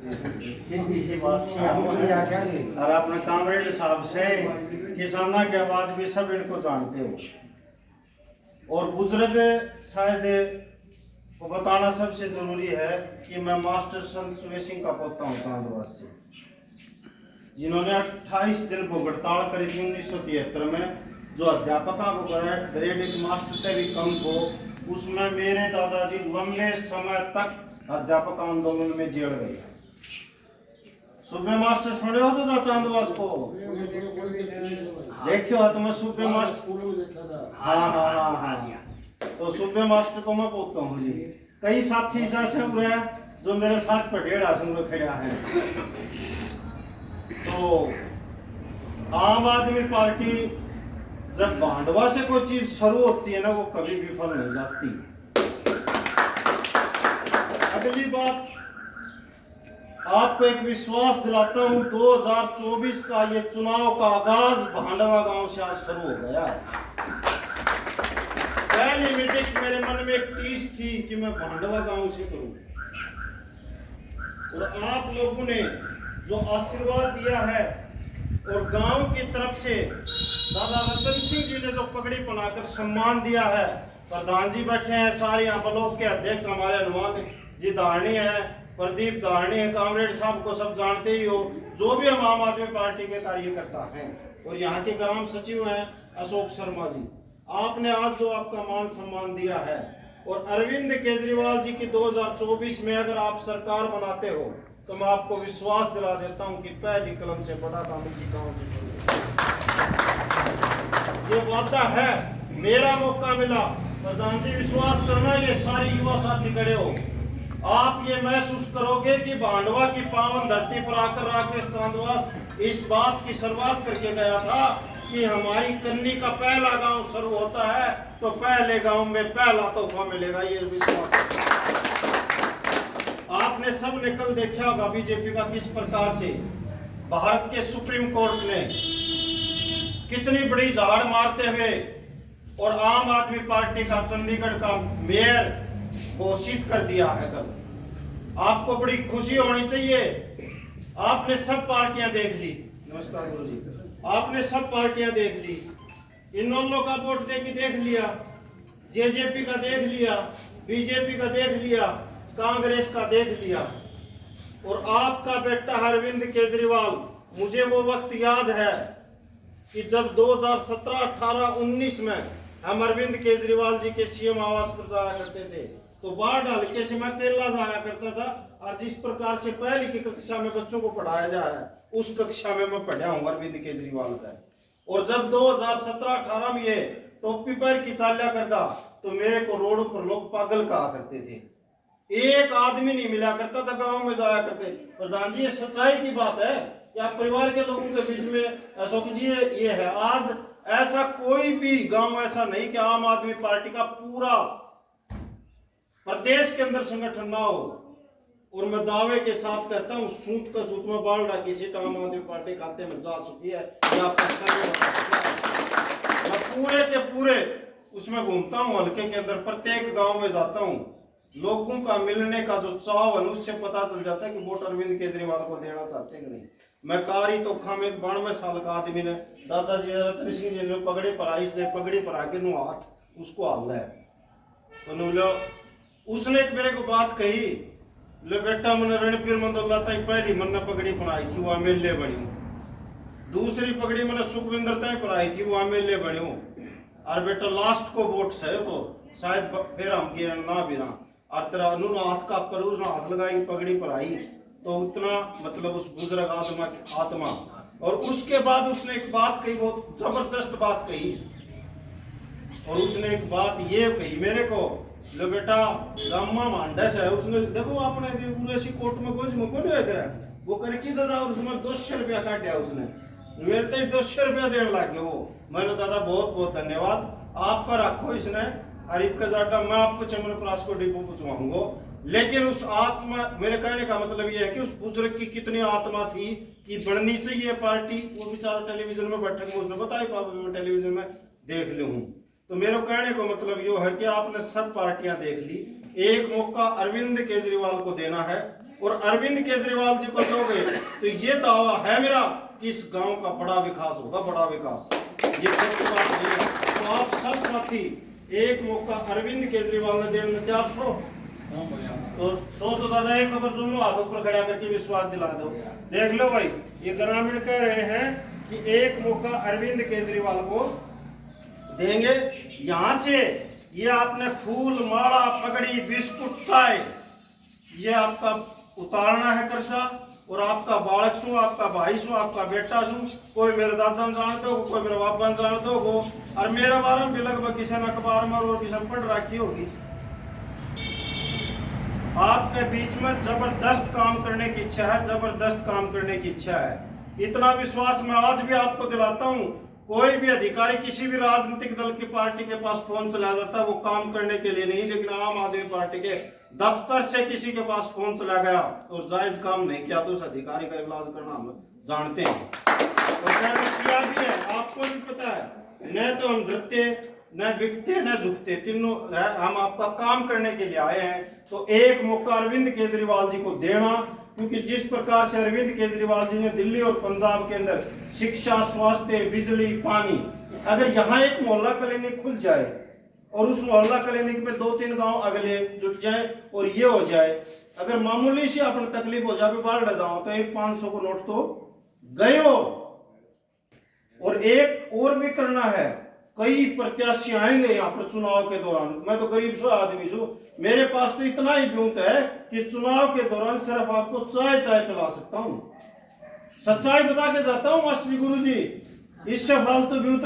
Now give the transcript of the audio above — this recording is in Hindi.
हिंदी से बात और अपने कामरेड साहब से किसाना की आवाज भी सब इनको जानते हो। और बुजुर्ग शायद को बताना सबसे जरूरी है कि मैं मास्टर संत सुबे सिंह का पोता हूँ चांदवास से, जिन्होंने 28 दिन को हड़ताल करी थी 1973 में, जो अध्यापकों को ग्रेड एक मास्टर से भी कम हो। उसमें मेरे दादाजी लंबे समय तक अध्यापक आंदोलन में जेल गए। सुबह मास्टर सुने हो तो चांदवास को देखियो तो मैं सुबह मास्टर हाँ तो सुबह मास्टर को मैं बोलता हूँ जी। कई साथी ऐसे हुए जो मेरे साथ पर 1.5 खड़ा है। तो आम आदमी पार्टी जब भांडवा से कोई चीज शुरू होती है ना, वो कभी विफल नहीं जाती। अगली बात आपको एक विश्वास दिलाता हूं, 2024 का ये चुनाव का आगाज भांडवा गांव से आज शुरू हो गया है। पहली मीटिंग मेरे मन में एक टीस थी कि मैं भांडवा गांव से करूं, और आप लोगों ने जो आशीर्वाद दिया है और गांव की तरफ से दादा रतन सिंह जी ने जो पगड़ी बनाकर सम्मान दिया है, प्रधान जी बैठे हैं, सारे यहाँ ब्लॉक के अध्यक्ष हमारे हनुमान जी दारणी है, प्रदीप दारणी है, कामरेड साहब को सब जानते ही हो, जो भी हम आम आदमी पार्टी के कार्यकर्ता हैं, और यहाँ के ग्राम सचिव हैं अशोक शर्मा जी। आपने आज जो आपका मान सम्मान दिया है, और अरविंद केजरीवाल जी की 2024 में अगर आप सरकार बनाते हो तो मैं आपको विश्वास दिला देता हूं कि पहली कलम से बड़ा काम इसी गांव से ये वादा है। मेरा मौका मिला, प्रधान जी विश्वास करना, ये सारी युवा साथी खड़े हो, आप ये महसूस करोगे कि भांडवा की पावन धरती पर आकर राकेश चांदवास इस बात की शुरुआत करके गया था कि हमारी कन्नी का पहला गांव शुरू होता है तो पहले गांव में पहला तोहफा मिलेगा। ये विश्वास आपने सब ने कल देखा होगा बीजेपी का किस प्रकार से भारत के सुप्रीम कोर्ट ने कितनी बड़ी झाड़ मारते हुए और आम आदमी पार्टी का चंडीगढ़ का मेयर घोषित कर दिया है। कल आपको बड़ी खुशी होनी चाहिए, आपने सब पार्टियां देख ली। नमस्कार गुरु जी। आपने सब पार्टियां देख ली, इन्होंने का वोट दे के देख लिया, जेजेपी का देख लिया, बीजेपी का देख लिया, कांग्रेस का देख लिया, और आपका बेटा अरविंद केजरीवाल, मुझे वो वक्त याद है कि जब 2017, 18, 19 में हम अरविंद केजरीवाल जी के सीएम आवास पर जाया करते थे तो बाढ़ हल्के से मैं केरला जाया करता था, और जिस प्रकार से पहली की कक्षा में बच्चों को पढ़ाया जाए उस कक्षा में मैं पढ़ा हूँ अरविंद केजरीवाल का। और जब 2017-18 में ये टोपी पैर की चाल्या करता तो मेरे को रोड पर लोग पागल कहा करते थे, एक आदमी नहीं मिला करता था गांव में जाया करते। प्रधान जी ये सच्चाई की बात है या परिवार के लोगों के बीच में अशोक जी ये है। आज ऐसा कोई भी गांव ऐसा नहीं कि आम आदमी पार्टी का पूरा प्रदेश के अंदर संगठन ना हो, और मैं दावे के साथ कहता हूं सूत का सूत में बाल डाकी सीट आम आदमी पार्टी खाते में जा चुकी है। मैं पूरे के पूरे उसमें घूमता हूं, हल्के के अंदर प्रत्येक गांव में जाता हूं, लोगों का मिलने का जो चाव है उससे पता चल जाता है कि वोट अरविंद केजरीवाल को देना चाहते हैं कि नहीं। मैं कारी तो खाम एक 92 साल का आदमी ने दादाजी रतन सिंह जी ने पगड़ी पढ़ाई, इसने पगड़ी पढ़ा के नु हाथ उसको हाल है तो उसने एक मेरे को बात कही, ले बेटा मैंने रणपीर मंदोला तक पहली मन पगड़ी पढ़ाई थी वो एमएलए बनी, दूसरी पगड़ी मैंने सुखविंदर तक पढ़ाई थी वो एमएलए बनी, और बेटा लास्ट को वोट से तो शायद फिर हम गिरा ना बिना, और तेरा उन्होंने हाथ का पर उसने हाथ लगाई पगड़ी पढ़ाई तो उतना मतलब उस बुजुर्ग आत्मा। और उसके बाद उसने एक बात कही, बहुत जबरदस्त बात कही, और उसने एक बात ये कही मेरे को, लो बेटा रामा मांडस है, उसने देखो आपने पूरे सी कोर्ट में कुछ मुको नहीं है वो करके दादा, और उसमें 200 रुपया काटा उसने, मेरे तो 200 रुपया देने लग गए वो। मैंने दादा बहुत बहुत धन्यवाद आप पर रखो इसने अरीब का जाटा, मैं आपको चमनप्रास को डिपो पहुंचाऊंगा। लेकिन उस आत्मा, मेरे कहने का मतलब यह है कि उस बुजुर्ग की कितनी आत्मा थी कि बननी चाहिए पार्टी। वो बेचारा टेलीविजन में बैठे उसने बताया पापा मैं टेलीविजन में देख लूँ। तो मेरे कहने को मतलब ये है कि आपने सब पार्टियां देख ली, एक मौका अरविंद केजरीवाल को देना है और अरविंद केजरीवाल जी को दोगे तो ये दावा है मेरा कि इस गांव का बड़ा विकास होगा, बड़ा विकास। ये सच्ची बात नहीं है। तो आप सब साथी एक मौका अरविंद केजरीवाल ने देने त्याग सो तो तो दादा एक खबर दोनों हाथों पर खड़ा करके विश्वास दिला दो। देख लो भाई, ये ग्रामीण कह रहे हैं कि एक मौका अरविंद केजरीवाल को देंगे। यहाँ से ये आपने फूल, माला, पगड़ी, बिस्कुट, चाय, ये आपका उतारना है कर्जा। और आपका बालक सु, आपका भाई सु, आपका बेटा सु, कोई मेरे दादा जानते हो, कोई मेरे बाबा जानते हो, और मेरे बारे में भी लगभग किसी ने अखबार में और किसी ने पढ़ रखी होगी। आपके बीच में जबरदस्त काम करने की इच्छा है, जबरदस्त काम करने की इच्छा है। इतना विश्वास मैं आज भी आपको दिलाता हूं। कोई भी अधिकारी किसी भी राजनीतिक दल की पार्टी के पास फोन चला जाता है वो काम करने के लिए नहीं, लेकिन आम आदमी पार्टी के दफ्तर से किसी के पास फोन चला गया और जायज काम नहीं किया तो उस अधिकारी का इलाज करना हम जानते हैं और मैंने किया भी है, आपको भी पता है। न तो हम डरते, न बिकते, न झुकते, तीनों हम आपका काम करने के लिए आए हैं। तो एक मौका अरविंद केजरीवाल जी को देना, क्योंकि जिस प्रकार से अरविंद केजरीवाल जी ने दिल्ली और पंजाब के अंदर शिक्षा, स्वास्थ्य, बिजली, पानी, अगर यहाँ एक मोहल्ला क्लिनिक खुल जाए और उस मोहल्ला क्लिनिक में 2-3 गांव अगले जुट जाए और ये हो जाए, अगर मामूली सी अपनी तकलीफ हो जाए बाढ़ जाओ तो एक 500 को नोट तो गयो। और एक और भी करना है, कई प्रत्याशी आएंगे यहाँ पर चुनाव के दौरान। मैं तो गरीब सो आदमी सो, मेरे पास तो इतना ही ब्यूत है कि चुनाव के दौरान सिर्फ आपको चाय पिला सकता हूँ। सच्चाई बता के जाता हूँ मास्टर गुरु जी, इससे फालतू ब्यूत